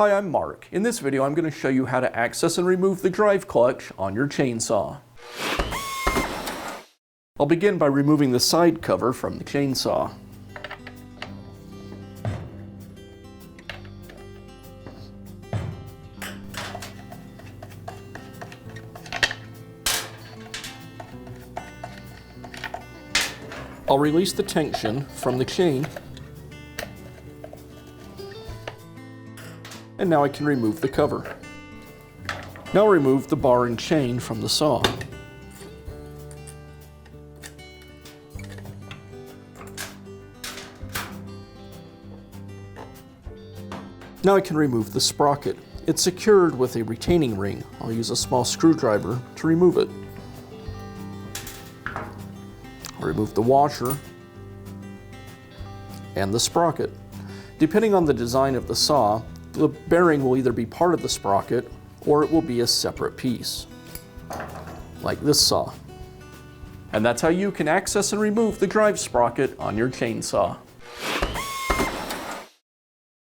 Hi, I'm Mark. In this video, I'm going to show you how to access and remove the drive clutch on your chainsaw. I'll begin by removing the side cover from the chainsaw. I'll release the tension from the chain. And now I can remove the cover. Now remove the bar and chain from the saw. Now I can remove the sprocket. It's secured with a retaining ring. I'll use a small screwdriver to remove it. I'll remove the washer and the sprocket. Depending on the design of the saw, the bearing will either be part of the sprocket or it will be a separate piece, like this saw. And that's how you can access and remove the drive sprocket on your chainsaw.